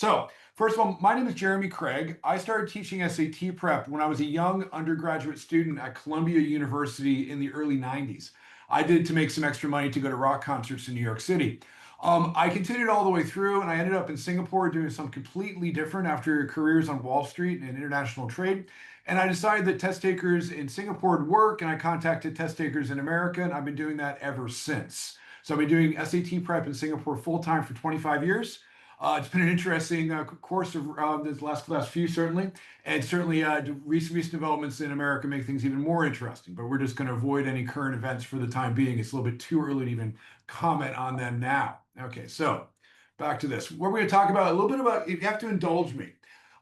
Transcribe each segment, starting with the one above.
So, first of all, my name is Jeremy Craig. I started teaching SAT prep when I was a young undergraduate student at Columbia University in the early 90s. I did to make some extra money to go to rock concerts in New York City. I continued all the way through and I ended up in Singapore doing something completely different after careers on Wall Street and international trade. And I decided that test takers in Singapore would work, and I contacted test takers in America, and I've been doing that ever since. So I've been doing SAT prep in Singapore full time for 25 years. It's been an interesting course of this last few, certainly, and certainly recent developments in America make things even more interesting. But we're just going to avoid any current events for the time being. It's a little bit too early to even comment on them now. Okay, so back to this. What we're going to talk about a little bit about. You have to indulge me.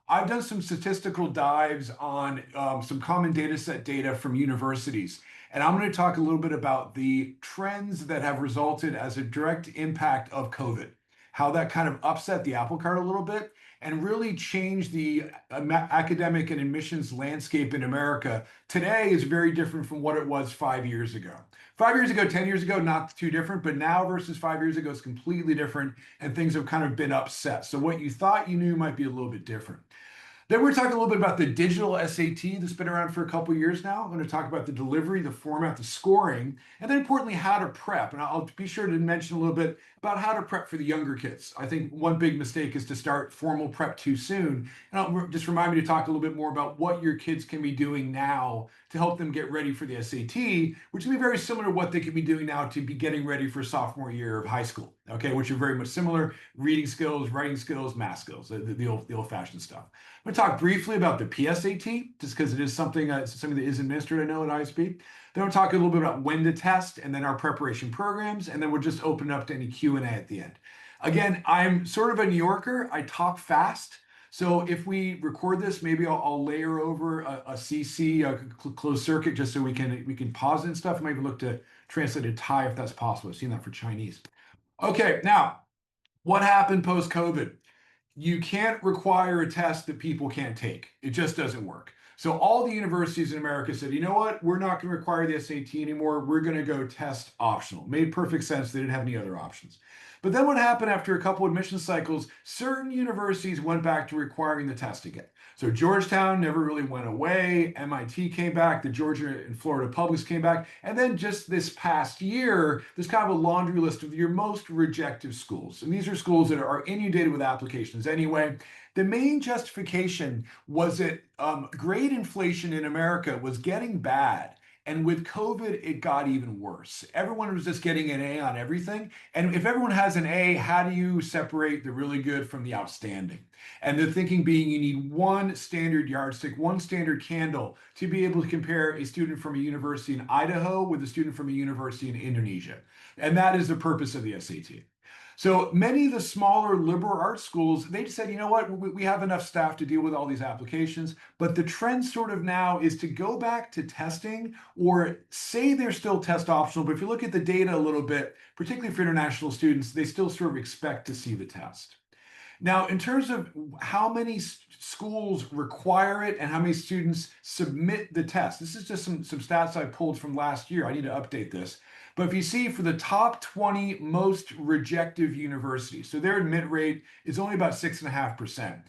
I've done some statistical dives on some common data set data from universities. And I'm going to talk a little bit about the trends that have resulted as a direct impact of COVID, how that kind of upset the apple cart a little bit and really changed the academic and admissions landscape in America. Today is very different from what it was 5 years ago. 5 years ago, 10 years ago, not too different, but now versus 5 years ago is completely different and things have kind of been upset. So what you thought you knew might be a little bit different. Then we're talking a little bit about the digital SAT that's been around for a couple of years now. I'm going to talk about the delivery, the format, the scoring, and then importantly, how to prep. And I'll be sure to mention a little bit about how to prep for the younger kids. I think one big mistake is to start formal prep too soon. And I'll just remind me to talk a little bit more about what your kids can be doing now to help them get ready for the SAT, which will be very similar to what they could be doing now to be getting ready for sophomore year of high school, okay, which are very much similar: reading skills, writing skills, math skills, the old-fashioned stuff. I'm going to talk briefly about the PSAT, just because it is something that is administered, I know, at ISP. Then we'll talk a little bit about when to test, and then our preparation programs, and then we'll just open up to any Q&A at the end. Again, I'm sort of a New Yorker. I talk fast. So if we record this, maybe I'll layer over a CC, a closed circuit, just so we can pause it and stuff. I might even look to translate a Thai if that's possible. I've seen that for Chinese. Okay, now, what happened post-COVID? You can't require a test that people can't take. It just doesn't work. So all the universities in America said, you know what? We're not going to require the SAT anymore. We're going to go test optional. Made perfect sense. They didn't have any other options. But then what happened after a couple admission cycles, certain universities went back to requiring the test again. So Georgetown never really went away. MIT came back. The Georgia and Florida publics came back. And then just this past year, there's kind of a laundry list of your most rejected schools. And these are schools that are inundated with applications anyway. The main justification was that grade inflation in America was getting bad. And with COVID, it got even worse. Everyone was just getting an A on everything. And if everyone has an A, how do you separate the really good from the outstanding? And the thinking being you need one standard yardstick, one standard candle to be able to compare a student from a university in Idaho with a student from a university in Indonesia. And that is the purpose of the SAT. So many of the smaller liberal arts schools, they said, you know what, we have enough staff to deal with all these applications. But the trend sort of now is to go back to testing, or say they're still test optional. But if you look at the data a little bit, particularly for international students, they still sort of expect to see the test. Now, in terms of how many schools require it and how many students submit the test, this is just some stats I pulled from last year. I need to update this. But if you see, for the top 20 most rejected universities, so their admit rate is only about 6.5%.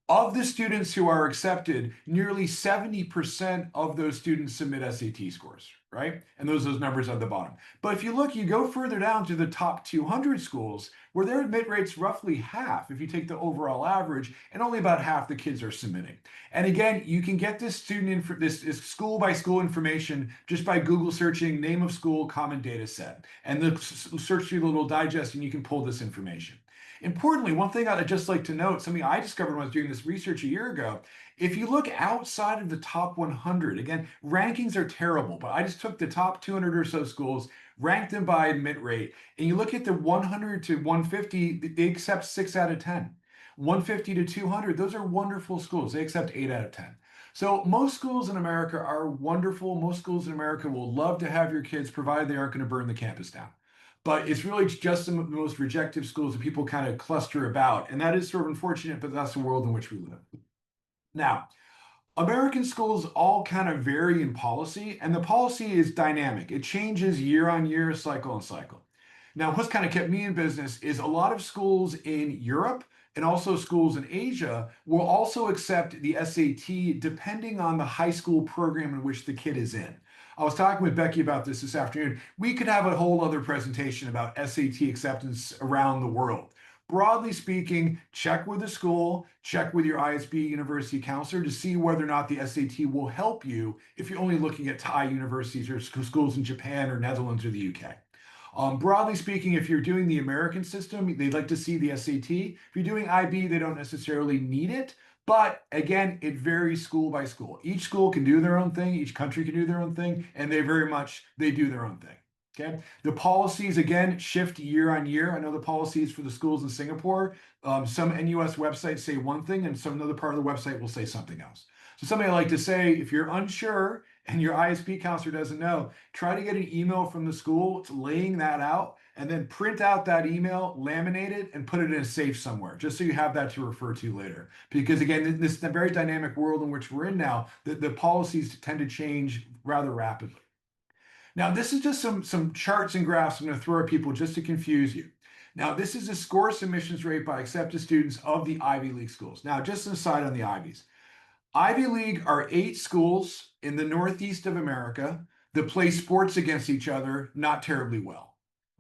Of the students who are accepted, nearly 70% of those students submit SAT scores, right? And those numbers at the bottom. But if you look, you go further down to the top 200 schools, where their admit rate's roughly half if you take the overall average, and only about half the kids are submitting. And again, you can get this this school by school information just by Google searching name of school, common data set, and the search through the little digest, and you can pull this information. Importantly, one thing I'd just like to note, something I discovered when I was doing this research a year ago, if you look outside of the top 100, again, rankings are terrible, but I just took the top 200 or so schools, ranked them by admit rate, and you look at the 100 to 150, they accept 6 out of 10. 150 to 200, those are wonderful schools. They accept 8 out of 10. So most schools in America are wonderful. Most schools in America will love to have your kids, provided they aren't going to burn the campus down. But it's really just the most rejected schools that people kind of cluster about. And that is sort of unfortunate, but that's the world in which we live. Now, American schools all kind of vary in policy, and the policy is dynamic. It changes year on year, cycle on cycle. Now, what's kind of kept me in business is a lot of schools in Europe, and also schools in Asia will also accept the SAT depending on the high school program in which the kid is in. I was talking with Becky about this afternoon. We could have a whole other presentation about SAT acceptance around the world. Broadly speaking, check with the school, check with your ISB university counselor to see whether or not the SAT will help you if you're only looking at Thai universities or schools in Japan or Netherlands or the UK. Broadly speaking, if you're doing the American system, they'd like to see the SAT. If you're doing IB, they don't necessarily need it. But again, it varies school by school. Each school can do their own thing. Each country can do their own thing, and they do their own thing. Okay. The policies again shift year on year. I know the policies for the schools in Singapore. Some NUS websites say one thing, and some another part of the website will say something else. So something I like to say, if you're unsure and your ISP counselor doesn't know, try to get an email from the school laying that out, and then print out that email, laminate it, and put it in a safe somewhere, just so you have that to refer to later. Because again, this is a very dynamic world in which we're in now. The policies tend to change rather rapidly. Now, this is just some charts and graphs I'm going to throw at people just to confuse you. Now, this is the score submissions rate by accepted students of the Ivy League schools. Now, just an aside on the Ivies. Ivy League are 8 schools in the Northeast of America that play sports against each other not terribly well.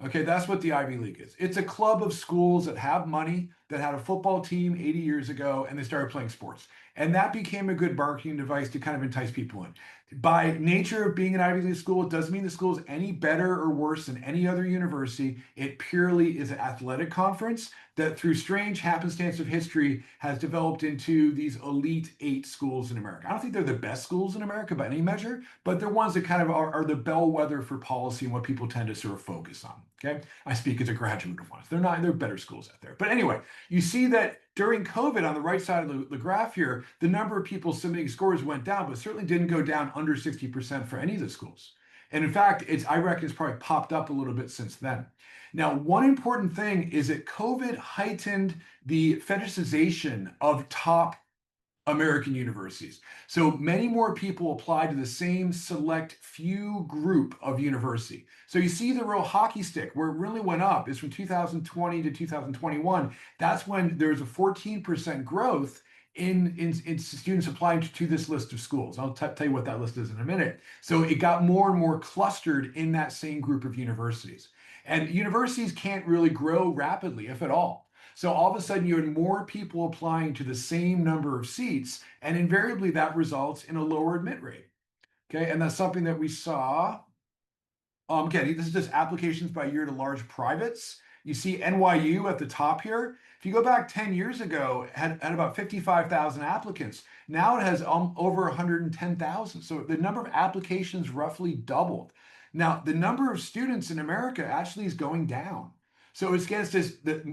Okay, that's what the Ivy League is. It's a club of schools that have money, that had a football team 80 years ago, and they started playing sports. And that became a good marketing device to kind of entice people in. By nature of being an Ivy League school, it doesn't mean the school is any better or worse than any other university. It purely is an athletic conference that through strange happenstance of history has developed into these elite 8 schools in America. I don't think they're the best schools in America by any measure, but they're ones that kind of are the bellwether for policy and what people tend to sort of focus on. Okay, I speak as a graduate of ones. They're better schools out there. But anyway, you see that during COVID on the right side of the graph here, the number of people submitting scores went down, but certainly didn't go down under 60% for any of the schools. And in fact, I reckon it's probably popped up a little bit since then. Now, one important thing is that COVID heightened the fetishization of top American universities. So many more people apply to the same select few group of university. So you see the real hockey stick where it really went up is from 2020 to 2021. That's when there was a 14% growth in students applying to this list of schools. I'll tell you what that list is in a minute. So it got more and more clustered in that same group of universities. And universities can't really grow rapidly, if at all. So all of a sudden you had more people applying to the same number of seats, and invariably that results in a lower admit rate. Okay, and that's something that we saw. Again, this is just applications by year to large privates. You see NYU at the top here. If you go back 10 years ago, it had about 55,000 applicants. Now it has over 110,000. So the number of applications roughly doubled. Now, the number of students in America actually is going down. So it's against this that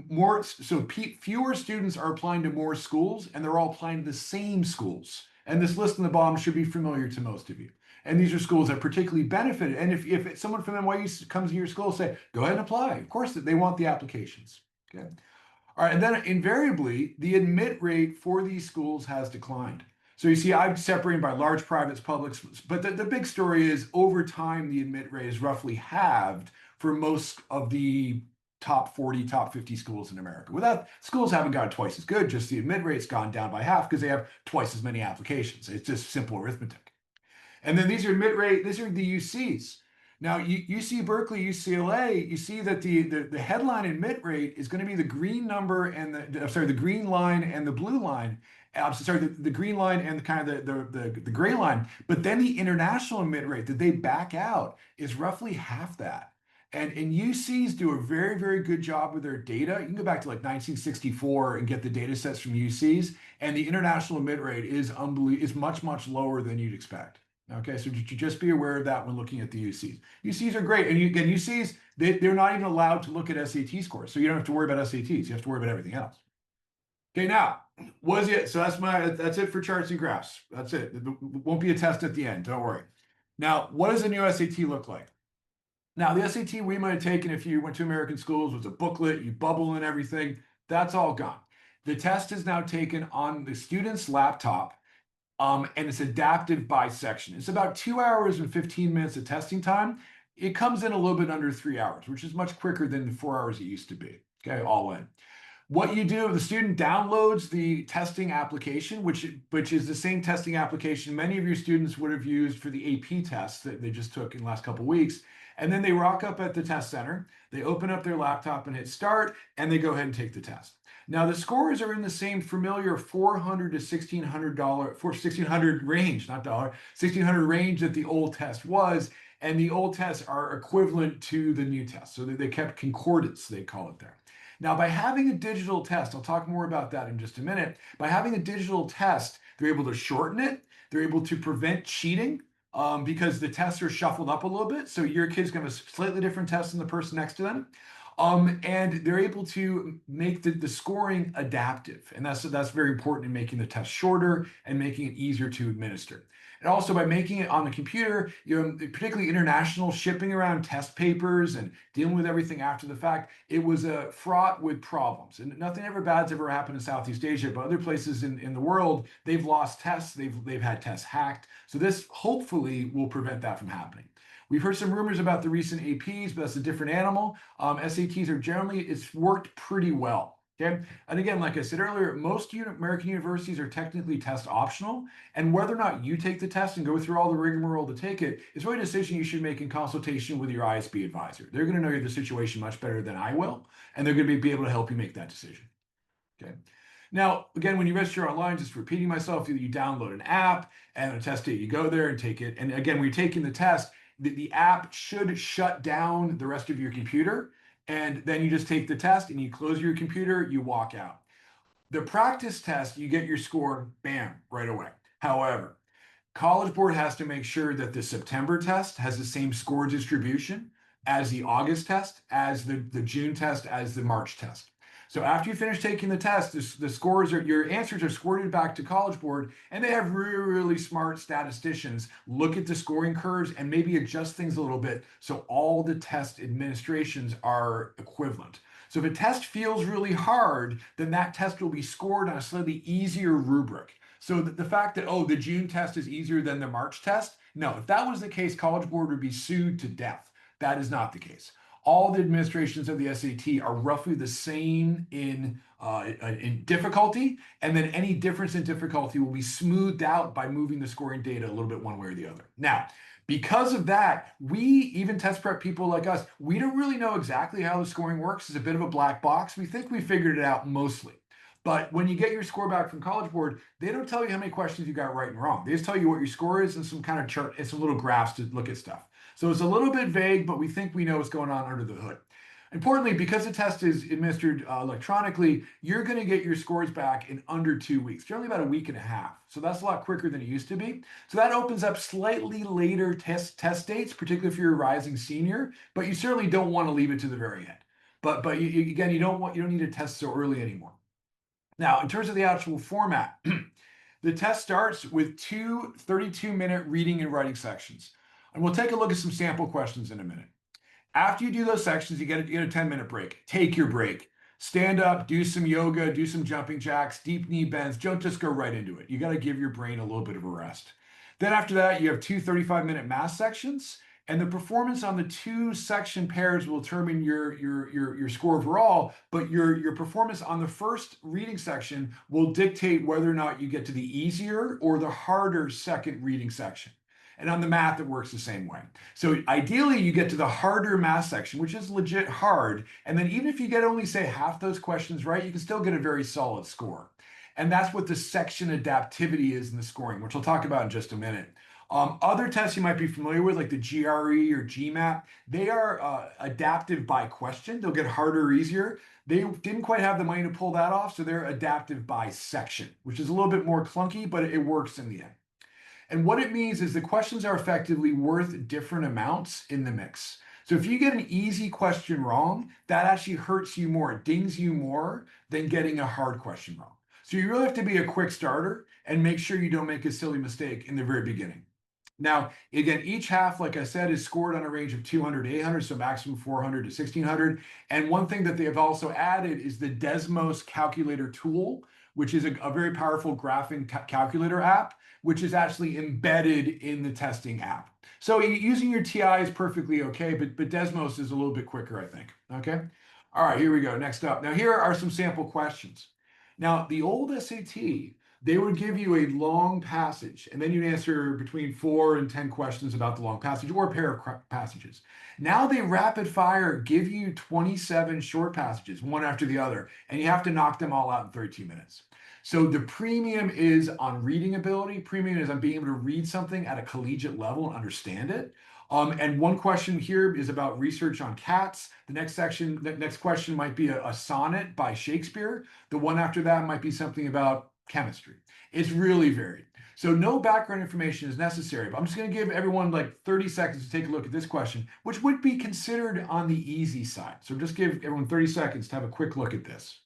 fewer students are applying to more schools, and they're all applying to the same schools. And this list on the bottom should be familiar to most of you. And these are schools that particularly benefited. And if someone from NYU comes to your school, say, go ahead and apply. Of course, they want the applications. Okay. All right, and then invariably, the admit rate for these schools has declined. So you see, I'm separating by large privates, publics, but the big story is over time, the admit rate is roughly halved for most of the top 40, top 50 schools in America. Without schools haven't gotten twice as good, just the admit rate's gone down by half because they have twice as many applications. It's just simple arithmetic. And then these are admit rate, these are the UCs. Now, UC Berkeley, UCLA, you see that the headline admit rate is going to be the green number and the green line and the blue line. The green line and the gray line. But then the international admit rate that they back out is roughly half that. And UCs do a very, very good job with their data. You can go back to like 1964 and get the data sets from UCs, and the international admit rate is much, much lower than you'd expect. Okay, so just be aware of that when looking at the UCs. UCs are great, and again, UCs, they're not even allowed to look at SAT scores, so you don't have to worry about SATs. You have to worry about everything else. Okay, now, so that's it for charts and graphs. That's it. It won't be a test at the end, don't worry. Now, what does a new SAT look like? Now, the SAT we might have taken if you went to American schools was a booklet, you bubble and everything. That's all gone. The test is now taken on the student's laptop, and it's adaptive by section. It's about 2 hours and 15 minutes of testing time. It comes in a little bit under 3 hours, which is much quicker than the 4 hours it used to be, okay, all in. What you do, the student downloads the testing application, which is the same testing application many of your students would have used for the AP tests that they just took in the last couple of weeks. And then they rock up at the test center, they open up their laptop and hit start, and they go ahead and take the test. Now the scores are in the same familiar $400 to $1,600 for 1,600 range, not dollar, 1,600 range that the old test was. And the old tests are equivalent to the new test. So they kept concordance, they call it there. Now, by having a digital test, I'll talk more about that in just a minute. By having a digital test, they're able to shorten it. They're able to prevent cheating because the tests are shuffled up a little bit. So your kid's going to have a slightly different test than the person next to them. And they're able to make the scoring adaptive. And that's very important in making the test shorter and making it easier to administer. And also by making it on the computer, particularly international shipping around test papers and dealing with everything after the fact, it was fraught with problems. And nothing ever bad's ever happened in Southeast Asia, but other places in the world, they've lost tests, they've had tests hacked. So this hopefully will prevent that from happening. We've heard some rumors about the recent APs, but that's a different animal. SATs are generally, it's worked pretty well. Okay. And again, like I said earlier, most American universities are technically test optional. And whether or not you take the test and go through all the rigmarole to take it is really a decision you should make in consultation with your ISB advisor. They're going to know the situation much better than I will, and they're going to be able to help you make that decision. Okay. Now, again, when you register online, just repeating myself, you download an app and a test date, you go there and take it. And again, when you're taking the test, the app should shut down the rest of your computer. And then you just take the test and you close your computer, you walk out. The practice test, you get your score, bam, right away. However, College Board has to make sure that the September test has the same score distribution as the August test, as the June test, as the March test. So after you finish taking the test, the scores your answers are squirted back to College Board, and they have really, really smart statisticians look at the scoring curves and maybe adjust things a little bit so all the test administrations are equivalent. So if a test feels really hard, then that test will be scored on a slightly easier rubric. So the fact that, oh, the June test is easier than the March test, no, if that was the case, College Board would be sued to death. That is not the case. All the administrations of the SAT are roughly the same in difficulty, and then any difference in difficulty will be smoothed out by moving the scoring data a little bit one way or the other. Now, because of that, even test prep people like us, we don't really know exactly how the scoring works. It's a bit of a black box. We think we figured it out mostly. But when you get your score back from College Board, they don't tell you how many questions you got right and wrong. They just tell you what your score is and some kind of chart and some little graphs to look at stuff. So it's a little bit vague, but we think we know what's going on under the hood. Importantly, because the test is administered electronically, you're going to get your scores back in under 2 weeks, generally about a week and a half. So that's a lot quicker than it used to be. So that opens up slightly later test dates, particularly if you're a rising senior, but you certainly don't want to leave it to the very end. But again, you don't need to test so early anymore. Now, in terms of the actual format, the test starts with two 32-minute reading and writing sections. And we'll take a look at some sample questions in a minute. After you do those sections, you get a 10-minute break. Take your break. Stand up, do some yoga, do some jumping jacks, deep knee bends. Don't just go right into it. You got to give your brain a little bit of a rest. Then after that, you have two 35-minute math sections. And the performance on the two section pairs will determine your score overall, but your performance on the first reading section will dictate whether or not you get to the easier or the harder second reading section. And on the math, it works the same way. So ideally, you get to the harder math section, which is legit hard. And then even if you get only, say, half those questions right, you can still get a very solid score. And that's what the section adaptivity is in the scoring, which I'll talk about in just a minute. Other tests you might be familiar with, like the GRE or GMAT, they are adaptive by question. They'll get harder or easier. They didn't quite have the money to pull that off, so they're adaptive by section, which is a little bit more clunky, but it works in the end. And what it means is the questions are effectively worth different amounts in the mix. So if you get an easy question wrong, that actually hurts you more, it dings you more than getting a hard question wrong. So you really have to be a quick starter and make sure you don't make a silly mistake in the very beginning. Now, again, each half, like I said, is scored on a range of 200 to 800, so maximum 400 to 1600. And one thing that they have also added is the Desmos calculator tool, which is a very powerful graphing calculator app, which is actually embedded in the testing app. So using your TI is perfectly okay, but Desmos is a little bit quicker, I think. Okay. All right, here we go. Next up. Now, here are some sample questions. Now, the old SAT, they would give you a long passage, and then you'd answer between 4 and 10 questions about the long passage or a pair of passages. Now they rapid fire give you 27 short passages, one after the other, and you have to knock them all out in 32 minutes. So the premium is on reading ability. Premium is on being able to read something at a collegiate level and understand it. And one question here is about research on cats. The next question might be a sonnet by Shakespeare. The one after that might be something about chemistry. It's really varied. So no background information is necessary, but I'm just going to give everyone like 30 seconds to take a look at this question, which would be considered on the easy side. So just give everyone 30 seconds to have a quick look at this.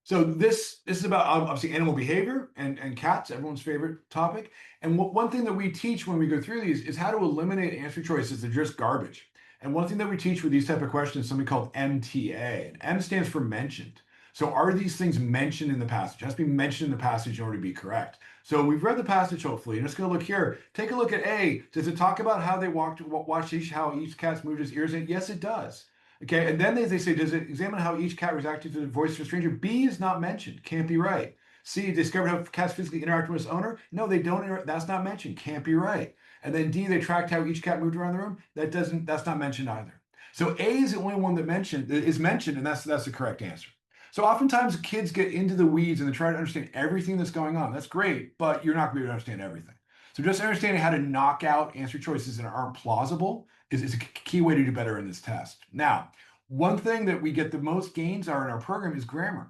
So this is about obviously animal behavior and cats, everyone's favorite topic. And one thing that we teach when we go through these is how to eliminate answer choices that are just garbage. And one thing that we teach with these type of questions is something called MTA. And M stands for mentioned. So are these things mentioned in the passage? It has to be mentioned in the passage in order to be correct. So we've read the passage hopefully, and it's going to look here. Take a look at A. Does it talk about how they watched how each cat's moved his ears? And yes, it does. Okay, and then they say, does it examine how each cat reacted to the voice of a stranger? B is not mentioned, can't be right. C, discovered how cats physically interact with its owner? No, they don't interact, that's not mentioned, can't be right. And then D, they tracked how each cat moved around the room? That's not mentioned either. So A is the only one that is mentioned, and that's the correct answer. So oftentimes kids get into the weeds and they try to understand everything that's going on. That's great, but you're not going to be able to understand everything. So just understanding how to knock out answer choices that aren't plausible is a key way to do better in this test. Now, one thing that we get the most gains are in our program is grammar.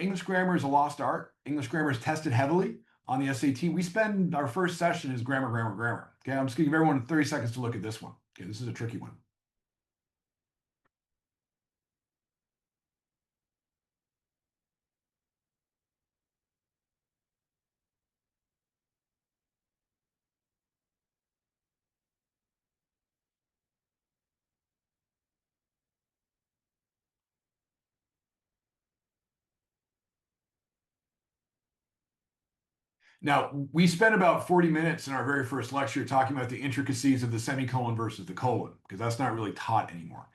English grammar is a lost art. English grammar is tested heavily on the SAT. We spend our first session is grammar, grammar, grammar. Okay, I'm just gonna give everyone 30 seconds to look at this one. Okay, this is a tricky one. Now, we spent about 40 minutes in our very first lecture talking about the intricacies of the semicolon versus the colon, because that's not really taught anymore.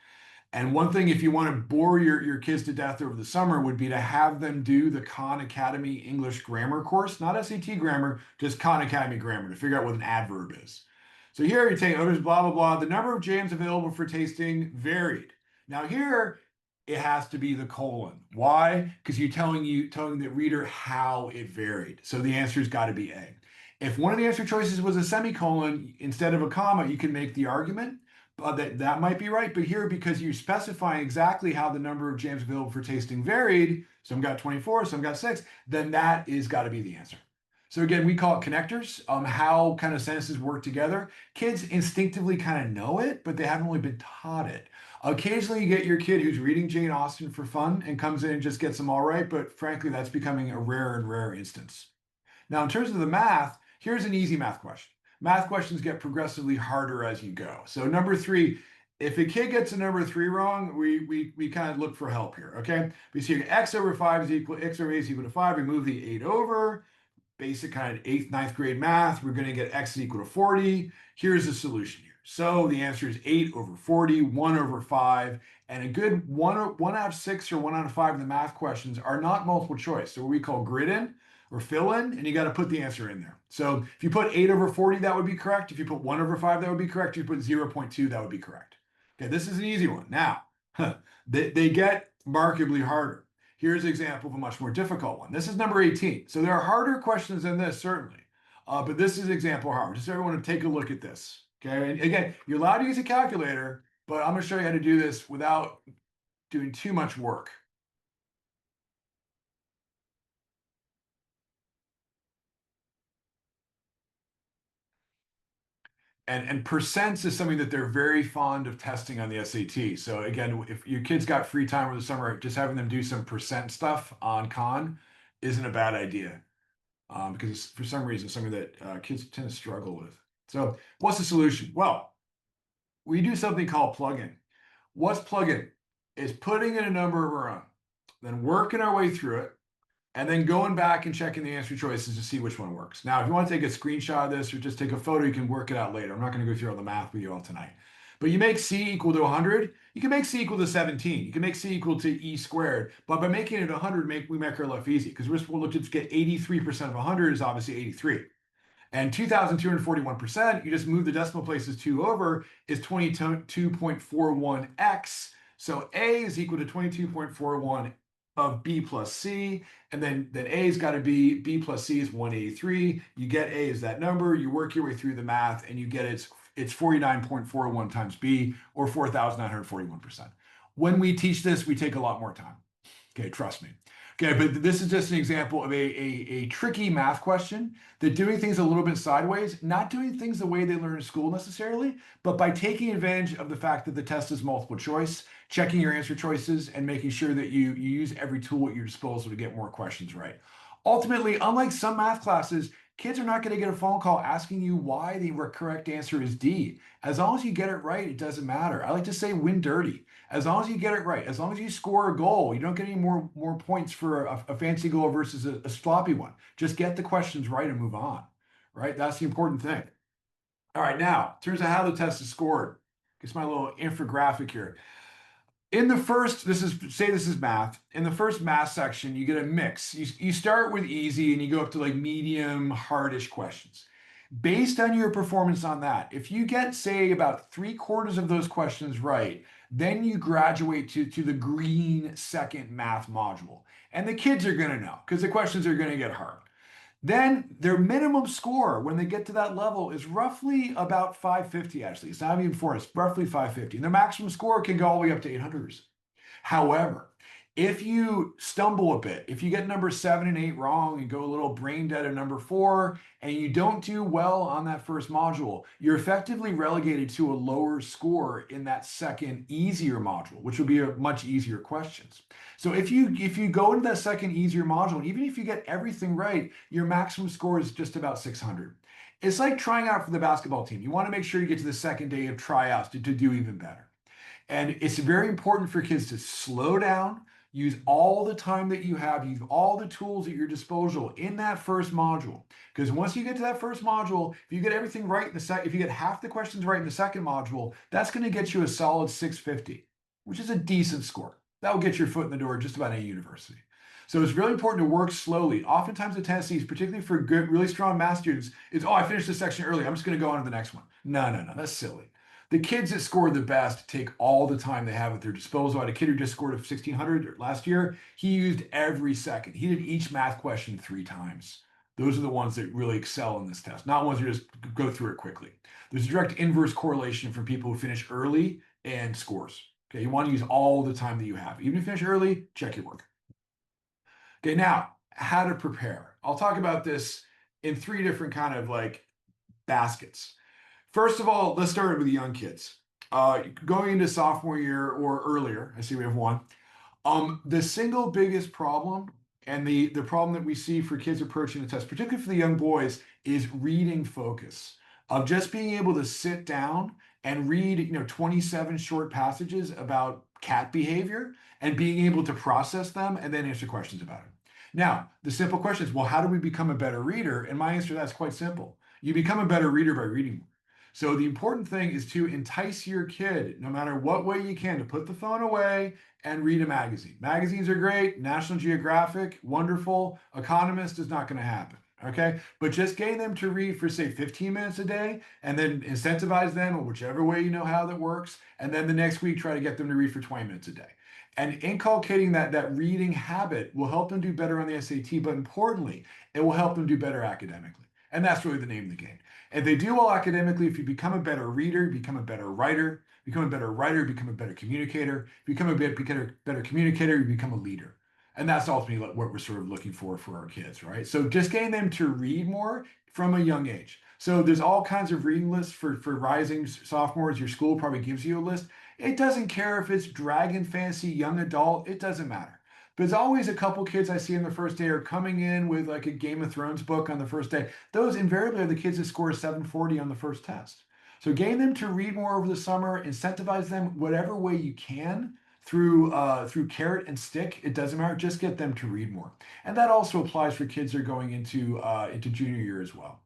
And one thing, if you want to bore your kids to death over the summer, would be to have them do the Khan Academy English grammar course, not SAT grammar, just Khan Academy grammar to figure out what an adverb is. So here you're saying, oh, there's blah, blah, blah. The number of jams available for tasting varied. Now here, it has to be the colon. Why? Because you're telling the reader how it varied. So the answer's got to be A. If one of the answer choices was a semicolon instead of a comma, you can make the argument that might be right. But here, because you're specifying exactly how the number of jams available for tasting varied, some got 24, some got 6, then that is got to be the answer. So again, we call it connectors, how kind of sentences work together. Kids instinctively kind of know it, but they haven't really been taught it. Occasionally, you get your kid who's reading Jane Austen for fun and comes in and just gets them all right, but frankly, that's becoming a rare and rare instance. Now, in terms of the math, here's an easy math question. Math questions get progressively harder as you go. So number 3, if a kid gets a number 3 wrong, we kind of look for help here, okay? We see x over 5 is equal, x over 8 is equal to 5. We move the 8 over. Basic kind of 8th, ninth grade math. We're going to get x is equal to 40. Here's the solution here. So the answer is 8 over 40, 1 over 5. And a good 1 out of 6 or 1 out of 5 in the math questions are not multiple choice. So what we call grid in or fill in, and you got to put the answer in there. So if you put 8 over 40, that would be correct. If you put 1 over 5, that would be correct. If you put 0.2, that would be correct. Okay, this is an easy one. Now, they get markedly harder. Here's an example of a much more difficult one. This is number 18. So there are harder questions than this, certainly. But this is example hard. Just everyone to take a look at this. Okay. And again, you're allowed to use a calculator, but I'm going to show you how to do this without doing too much work. And percents is something that they're very fond of testing on the SAT. So again, if your kids got free time over the summer, just having them do some percent stuff on Khan isn't a bad idea, because it's, for some reason, something that kids tend to struggle with. So what's the solution? Well, we do something called plug-in. What's plug-in? Is putting in a number of our own, then working our way through it, and then going back and checking the answer choices to see which one works. Now, if you want to take a screenshot of this or just take a photo, you can work it out later. I'm not going to go through all the math with you all tonight. But you make C equal to 100, you can make C equal to 17. You can make C equal to E squared. But by making it 100, we make our life easy, because we'll look to get 83% of 100 is obviously 83. And 2,241%, you just move the decimal places 2 over, is 22.41x. So A is equal to 22.41 of B plus C. And then A's got to be B plus C is 183. You get A as that number. You work your way through the math, and you get it's 49.41 times B, or 4,941%. When we teach this, we take a lot more time. Okay, trust me. Okay, but this is just an example of a tricky math question that doing things a little bit sideways, not doing things the way they learn in school necessarily, but by taking advantage of the fact that the test is multiple choice, checking your answer choices, and making sure that you use every tool at your disposal to get more questions right. Ultimately, unlike some math classes, kids are not going to get a phone call asking you why the correct answer is D. As long as you get it right, it doesn't matter. I like to say win dirty. As long as you get it right, as long as you score a goal, you don't get any more points for a fancy goal versus a sloppy one. Just get the questions right and move on, right? That's the important thing. All right, now, in terms of how the test is scored, here's my little infographic here. In the first, this is math. In the first math section, you get a mix. You start with easy and you go up to like medium, hardish questions. Based on your performance on that, if you get, say, about 3/4 of those questions right, then you graduate to the green second math module. And the kids are going to know, because the questions are going to get hard. Then their minimum score when they get to that level is roughly about 550, actually. It's not even 4, it's roughly 550. And their maximum score can go all the way up to 800. However, if you stumble a bit, if you get number 7 and 8 wrong and go a little brain dead at number 4, and you don't do well on that first module, you're effectively relegated to a lower score in that second easier module, which will be a much easier questions. So if you go into that second easier module, and even if you get everything right, your maximum score is just about 600. It's like trying out for the basketball team. You want to make sure you get to the second day of tryouts to do even better. And it's very important for kids to slow down, use all the time that you have, use all the tools at your disposal in that first module. Because once you get to that first module, if you get everything right in the second, if you get half the questions right in the second module, that's going to get you a solid 650, which is a decent score. That will get your foot in the door just about any university. So it's really important to work slowly. Oftentimes the tendencies, particularly for good, really strong math students, is, oh, I finished this section early, I'm just going to go on to the next one. No, that's silly. The kids that scored the best take all the time they have at their disposal. I had a kid who just scored a 1,600 last year. He used every second. He did each math question 3 times. Those are the ones that really excel in this test, not ones who just go through it quickly. There's a direct inverse correlation from people who finish early and scores. Okay, you want to use all the time that you have. Even if you finish early, check your work. Okay, now, how to prepare. I'll talk about this in 3 different kind of like baskets. First of all, let's start with the young kids. Going into sophomore year or earlier, I see we have one. The single biggest problem, and the problem that we see for kids approaching the test, particularly for the young boys, is reading focus. Of just being able to sit down and read, 27 short passages about cat behavior and being able to process them and then answer questions about it. Now, the simple question is, well, how do we become a better reader? And my answer to that's quite simple. You become a better reader by reading more. So the important thing is to entice your kid, no matter what way you can, to put the phone away and read a magazine. Magazines are great. National Geographic, wonderful. Economist is not going to happen. Okay, but just getting them to read for, say, 15 minutes a day, and then incentivize them in whichever way you know how that works, and then the next week try to get them to read for 20 minutes a day. And inculcating that reading habit will help them do better on the SAT, but importantly, it will help them do better academically. And that's really the name of the game. If they do well academically, if you become a better reader, become a better writer, become a better writer, become a better communicator, become a better communicator, you become a leader. And that's ultimately what we're sort of looking for our kids, right? So just getting them to read more from a young age. So there's all kinds of reading lists for rising sophomores. Your school probably gives you a list. It doesn't care if it's dragon fantasy, young adult, it doesn't matter. But there's always a couple kids I see on the first day are coming in with like a Game of Thrones book on the first day. Those invariably are the kids that score 740 on the first test. So getting them to read more over the summer, incentivize them whatever way you can through carrot and stick. It doesn't matter. Just get them to read more, and that also applies for kids that are going into junior year as well.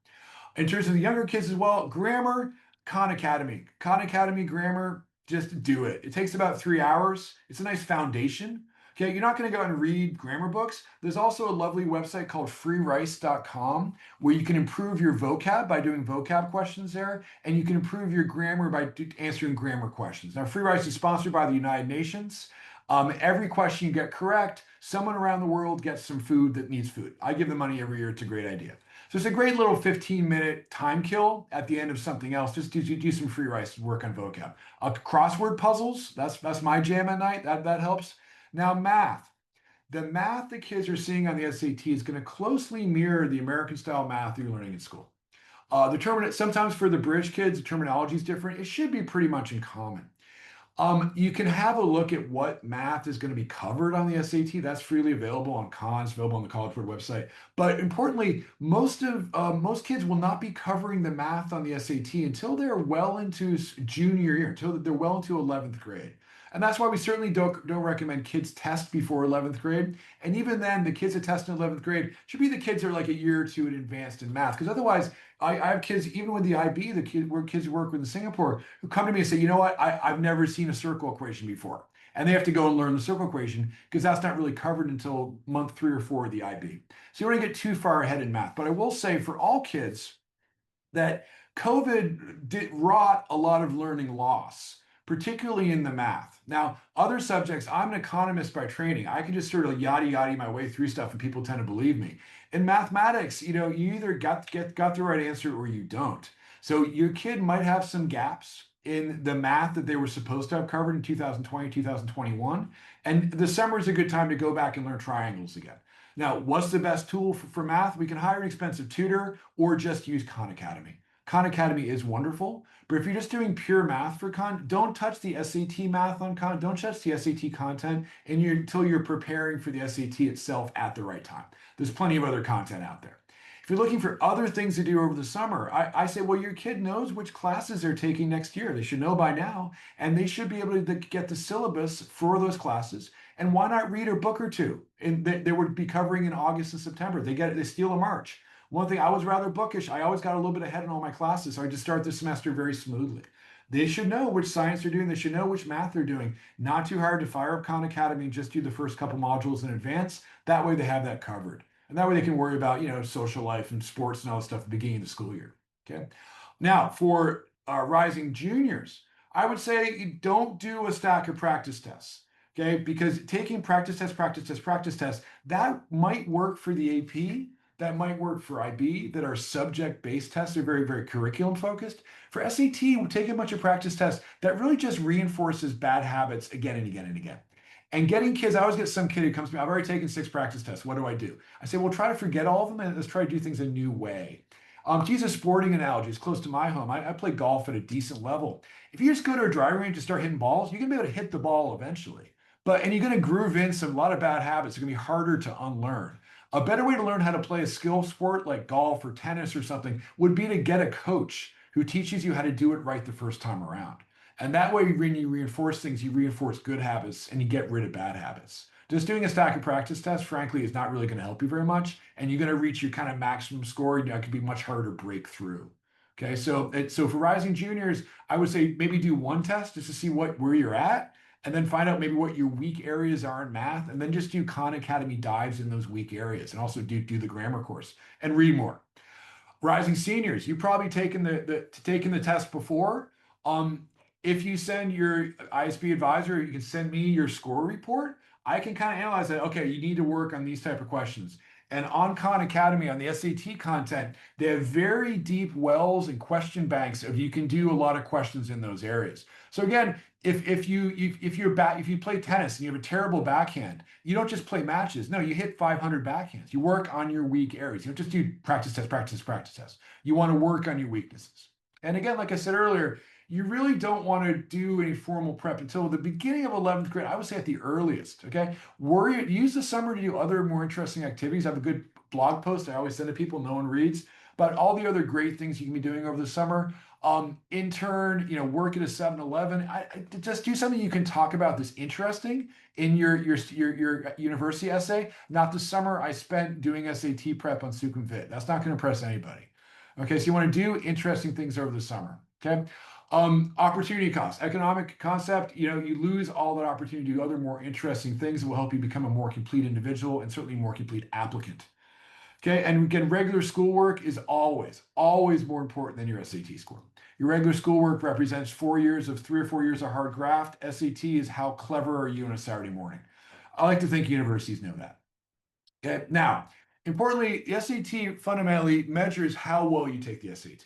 In terms of the younger kids as well, grammar, Khan Academy. Khan Academy grammar, just do it. It takes about 3 hours. It's a nice foundation. Okay, you're not going to go out and read grammar books. There's also a lovely website called freerice.com where you can improve your vocab by doing vocab questions there, and you can improve your grammar by answering grammar questions. Now, Free Rice is sponsored by the United Nations. Every question you get correct, someone around the world gets some food that needs food. I give them money every year. It's a great idea. So it's a great little 15-minute time kill at the end of something else. Just do some free rice, work on vocab. Crossword puzzles, that's my jam at night. That helps. Now math. The math that kids are seeing on the SAT is going to closely mirror the American style math you're learning in school. Sometimes for the British kids, the terminology is different. It should be pretty much in common. You can have a look at what math is going to be covered on the SAT. That's freely available on Khan, available on the College Board website. But importantly, most kids will not be covering the math on the SAT until they're well into junior year, until they're well into 11th grade. And that's why we certainly don't recommend kids test before 11th grade. And even then, the kids that test in 11th grade should be the kids that are like a year or two advanced in math. Because otherwise, I have kids, even with the IB, kids who work with in Singapore, who come to me and say, you know what, I've never seen a circle equation before. And they have to go and learn the circle equation because that's not really covered until month 3 or 4 of the IB. So you don't want to get too far ahead in math. But I will say for all kids that COVID wrought a lot of learning loss, particularly in the math. Now, other subjects, I'm an economist by training. I can just sort of yada yada my way through stuff and people tend to believe me. In mathematics, you either got the right answer or you don't. So your kid might have some gaps in the math that they were supposed to have covered in 2020, 2021. And the summer is a good time to go back and learn triangles again. Now, what's the best tool for math? We can hire an expensive tutor or just use Khan Academy. Khan Academy is wonderful, but if you're just doing pure math for Khan, don't touch the SAT math on Khan, don't touch the SAT content until you're preparing for the SAT itself at the right time. There's plenty of other content out there. If you're looking for other things to do over the summer, I say, well, your kid knows which classes they're taking next year. They should know by now, and they should be able to get the syllabus for those classes. And why not read a book or two? And they would be covering in August and September. They steal a March. One thing, I was rather bookish. I always got a little bit ahead in all my classes, so I just start the semester very smoothly. They should know which science they're doing. They should know which math they're doing. Not too hard to fire up Khan Academy and just do the first couple modules in advance. That way they have that covered. And that way they can worry about, social life and sports and all that stuff at the beginning of the school year. Okay. Now, for rising juniors, I would say don't do a stack of practice tests. Okay, because taking practice tests, that might work for the AP, that might work for IB, that are subject-based tests. They're very, very curriculum-focused. For SAT, we're taking a bunch of practice tests that really just reinforces bad habits again and again and again. And getting kids, I always get some kid who comes to me, I've already taken 6 practice tests. What do I do? I say, well, try to forget all of them and let's try to do things a new way. To use a sporting analogy, it's close to my home. I play golf at a decent level. If you just go to a driving range and start hitting balls, you're going to be able to hit the ball eventually. And you're going to groove in a lot of bad habits. They're going to be harder to unlearn. A better way to learn how to play a skill sport like golf or tennis or something would be to get a coach who teaches you how to do it right the first time around. And that way, when you reinforce things, you reinforce good habits and you get rid of bad habits. Just doing a stack of practice tests, frankly, is not really going to help you very much. And you're going to reach your kind of maximum score. It could be much harder to break through. Okay, so for rising juniors, I would say maybe do one test just to see where you're at, and then find out maybe what your weak areas are in math, and then just do Khan Academy dives in those weak areas, and also do the grammar course and read more. Rising seniors, you've probably taken the test before. If you send your ISB advisor, you can send me your score report. I can kind of analyze that. Okay, you need to work on these type of questions. And on Khan Academy, on the SAT content, they have very deep wells and question banks of you can do a lot of questions in those areas. So again, if you play tennis and you have a terrible backhand, you don't just play matches. No, you hit 500 backhands. You work on your weak areas. You don't just do practice test, practice, practice test. You want to work on your weaknesses. And again, like I said earlier, you really don't want to do any formal prep until the beginning of 11th grade. I would say at the earliest. Okay, use the summer to do other more interesting activities. I have a good blog post I always send to people no one reads about all the other great things you can be doing over the summer. Intern, work at a 7-Eleven. Just do something you can talk about that's interesting in your university essay. Not the summer I spent doing SAT prep on Sukhumvit. That's not going to impress anybody. Okay, so you want to do interesting things over the summer. Okay. Opportunity cost, economic concept, you lose all that opportunity to do other more interesting things that will help you become a more complete individual and certainly more complete applicant. Okay, and again, regular schoolwork is always, always more important than your SAT score. Your regular schoolwork represents 4 years of 3 or 4 years of hard graft. SAT is how clever are you on a Saturday morning. I like to think universities know that. Okay, now, importantly, the SAT fundamentally measures how well you take the SAT.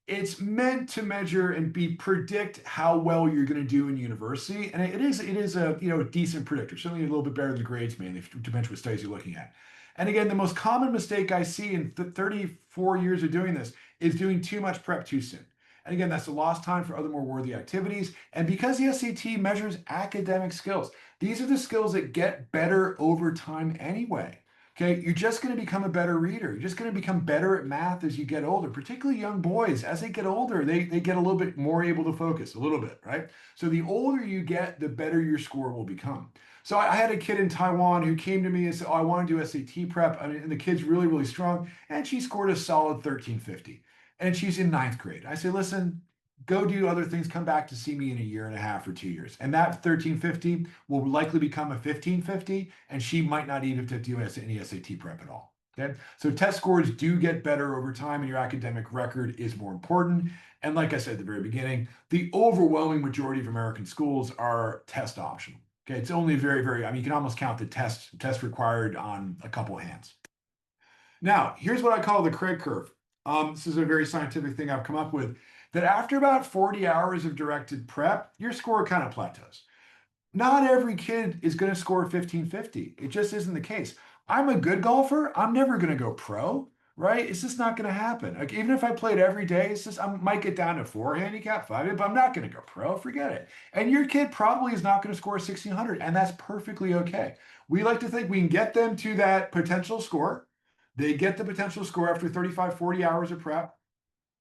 It's meant to measure and predict how well you're going to do in university, and it is a decent predictor, certainly a little bit better than the grades, mainly depends what studies you're looking at. And again, the most common mistake I see in 34 years of doing this is doing too much prep too soon. And again, that's a lost time for other more worthy activities. And because the SAT measures academic skills, these are the skills that get better over time anyway. Okay, you're just going to become a better reader. You're just going to become better at math as you get older, particularly young boys. As they get older, they get a little bit more able to focus, a little bit, right? So the older you get, the better your score will become. So I had a kid in Taiwan who came to me and said, "Oh, I want to do SAT prep." I mean, and the kid's really, really strong. And she scored a solid 1350. And she's in ninth grade. I say, "Listen, go do other things. Come back to see me in a year and a half or 2 years. And that 1350 will likely become a 1550, and she might not even have to do any SAT prep at all." Okay. So test scores do get better over time, and your academic record is more important. And like I said at the very beginning, the overwhelming majority of American schools are test optional. Okay. It's only very, very, I mean, you can almost count the test required on a couple of hands. Now, here's what I call the Craig curve. This is a very scientific thing I've come up with, that after about 40 hours of directed prep, your score kind of plateaus. Not every kid is going to score 1550. It just isn't the case. I'm a good golfer. I'm never going to go pro, right? It's just not going to happen. Like, even if I played every day, it's just I might get down to 4 handicap, 5, but I'm not going to go pro. Forget it. And your kid probably is not going to score 1600, and that's perfectly okay. We like to think we can get them to that potential score. They get the potential score after 35, 40 hours of prep.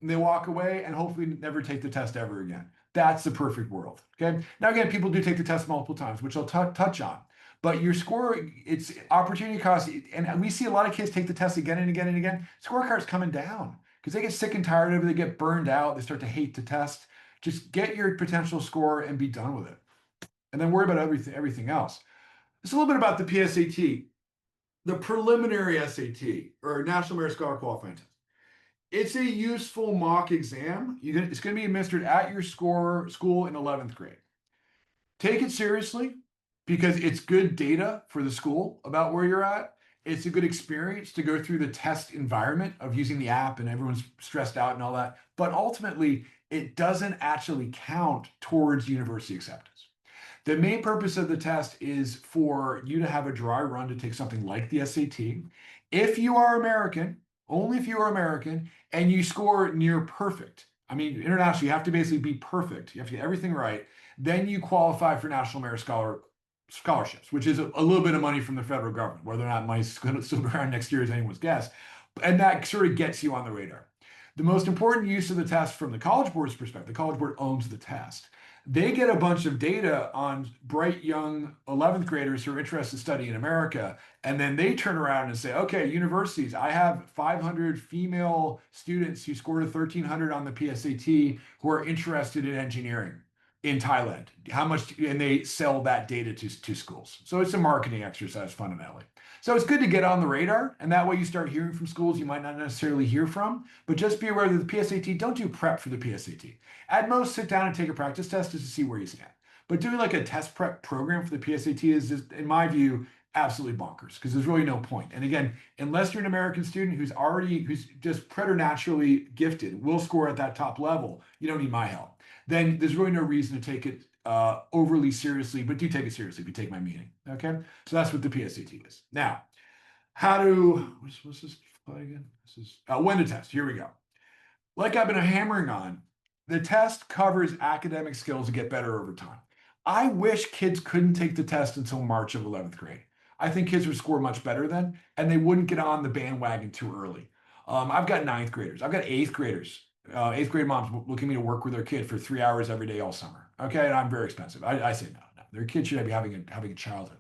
And they walk away and hopefully never take the test ever again. That's the perfect world. Okay. Now, again, people do take the test multiple times, which I'll touch on. But your score, it's opportunity cost. And we see a lot of kids take the test again and again and again. Scorecard's coming down because they get sick and tired of it. They get burned out. They start to hate the test. Just get your potential score and be done with it. And then worry about everything else. Just a little bit about the PSAT, the preliminary SAT, or National Merit Scholar Qualifying Test. It's a useful mock exam. It's going to be administered at your school in 11th grade. Take it seriously because it's good data for the school about where you're at. It's a good experience to go through the test environment of using the app and everyone's stressed out and all that. But ultimately, it doesn't actually count towards university acceptance. The main purpose of the test is for you to have a dry run to take something like the SAT. If you are American, only if you are American, and you score near perfect. I mean, internationally, you have to basically be perfect. You have to get everything right. Then you qualify for National Merit scholarships, which is a little bit of money from the federal government. Whether or not money's going to still be around next year is anyone's guess. And that sort of gets you on the radar. The most important use of the test from the College Board's perspective, the College Board owns the test. They get a bunch of data on bright young 11th graders who are interested in studying in America. And then they turn around and say, okay, universities, I have 500 female students who scored a 1300 on the PSAT who are interested in engineering in Thailand. How much, and they sell that data to schools. So it's a marketing exercise fundamentally. So it's good to get on the radar, and that way you start hearing from schools you might not necessarily hear from, but just be aware that the PSAT, don't do prep for the PSAT. At most, sit down and take a practice test just to see where you stand. But doing like a test prep program for the PSAT is just, in my view, absolutely bonkers because there's really no point. And again, unless you're an American student who's just preternaturally gifted, will score at that top level, you don't need my help. Then there's really no reason to take it overly seriously, but do take it seriously if you take my meaning. Okay, so that's what the PSAT is. Now, how to what's this play again? This is when to test. Here we go. Like I've been hammering on, the test covers academic skills to get better over time. I wish kids couldn't take the test until March of 11th grade. I think kids would score much better then, and they wouldn't get on the bandwagon too early. I've got ninth graders. I've got eighth graders. Eighth grade moms looking at me to work with their kid for 3 hours every day all summer. Okay, and I'm very expensive. I say no, no. Their kid should be having a childhood.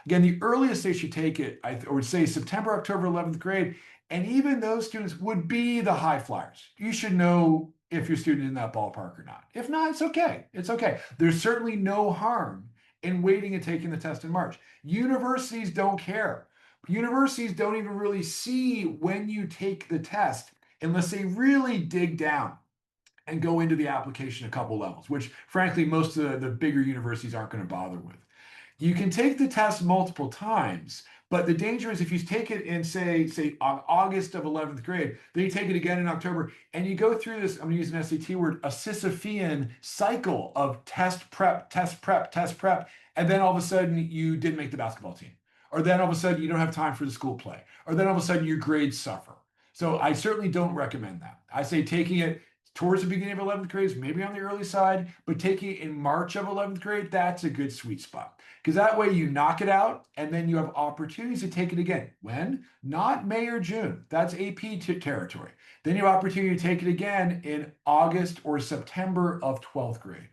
Again, the earliest they should take it, I would say September, October, 11th grade. And even those students would be the high flyers. You should know if your student is in that ballpark or not. If not, it's okay. It's okay. There's certainly no harm in waiting and taking the test in March. Universities don't care. Universities don't even really see when you take the test unless they really dig down and go into the application a couple levels, which frankly, most of the bigger universities aren't going to bother with. You can take the test multiple times, but the danger is if you take it in, say on August of 11th grade, then you take it again in October, and you go through this, I'm going to use an SAT word, a Sisyphean cycle of test prep, test prep, test prep, and then all of a sudden you didn't make the basketball team. Or then all of a sudden you don't have time for the school play. Or then all of a sudden your grades suffer. So I certainly don't recommend that. I say taking it towards the beginning of 11th grade is maybe on the early side, but taking it in March of 11th grade, that's a good sweet spot. Because that way you knock it out and then you have opportunities to take it again. When? Not May or June. That's AP territory. Then you have opportunity to take it again in August or September of 12th grade.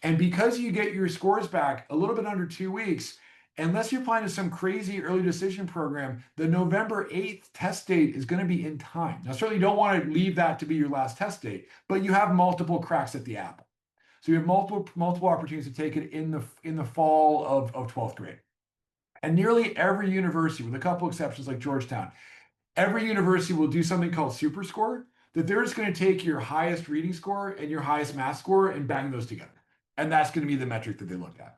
And because you get your scores back a little bit under 2 weeks, unless you're applying to some crazy early decision program, the November 8th test date is going to be in time. Now, certainly you don't want to leave that to be your last test date, but you have multiple cracks at the apple. So you have multiple opportunities to take it in the fall of 12th grade. And nearly every university, with a couple exceptions like Georgetown, every university will do something called super score, that they're just going to take your highest reading score and your highest math score and bang those together. And that's going to be the metric that they look at.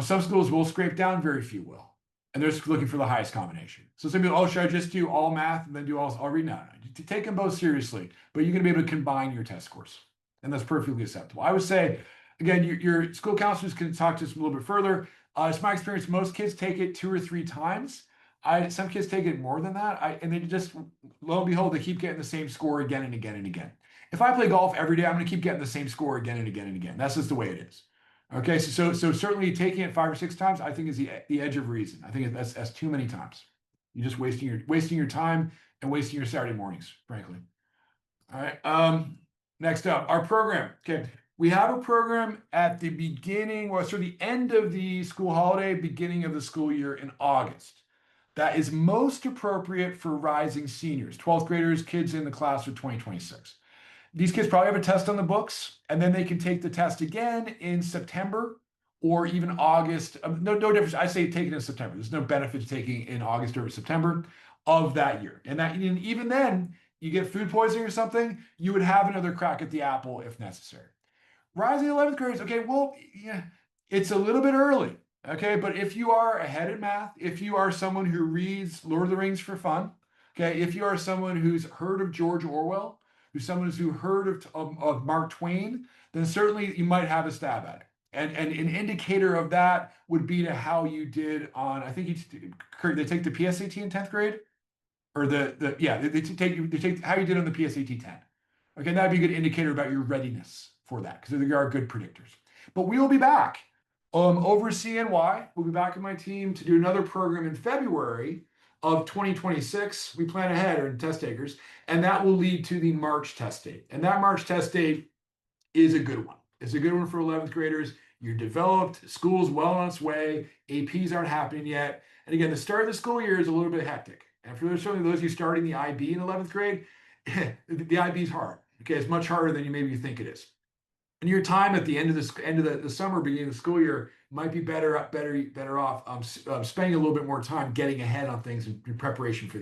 Some schools will scrape down, very few will. And they're just looking for the highest combination. So some people, oh, should I just do all math and then do all reading? No, no. Take them both seriously, but you're going to be able to combine your test scores. And that's perfectly acceptable. I would say, again, your school counselors can talk to us a little bit further. It's my experience, most kids take it 2 or 3 times. Some kids take it more than that. And they just, lo and behold, they keep getting the same score again and again and again. If I play golf every day, I'm going to keep getting the same score again and again and again. That's just the way it is. Okay, so certainly taking it 5 or 6 times, I think is the edge of reason. I think that's too many times. You're just wasting your time and wasting your Saturday mornings, frankly. All right. Next up, our program. Okay, we have a program at the beginning, well, so the end of the school holiday, beginning of the school year in August. That is most appropriate for rising seniors, 12th graders, kids in the class of 2026. These kids probably have a test on the books, and then they can take the test again in September or even August. No difference. I say take it in September. There's no benefit to taking in August or September of that year. And even then, you get food poisoning or something, you would have another crack at the apple if necessary. Rising 11th graders, okay, well, yeah, it's a little bit early, okay? But if you are ahead in math, if you are someone who reads Lord of the Rings for fun, okay, if you are someone who's heard of George Orwell, who's someone who's heard of Mark Twain, then certainly you might have a stab at it. And an indicator of that would be to how you did on, I think they take the PSAT in 10th grade, or they take how you did on the PSAT 10. Okay, that'd be a good indicator about your readiness for that, because they are good predictors. But we will be back over CNY. We'll be back with my team to do another program in February of 2026. We plan ahead in test takers, and that will lead to the March test date. And that March test date is a good one. It's a good one for 11th graders. You're developed, school's well on its way, APs aren't happening yet. And again, the start of the school year is a little bit hectic. And for certainly those of you starting the IB in 11th grade, the IB is hard. Okay, it's much harder than you maybe think it is. And your time at the end of the summer, beginning of the school year, might be better off spending a little bit more time getting ahead on things in preparation for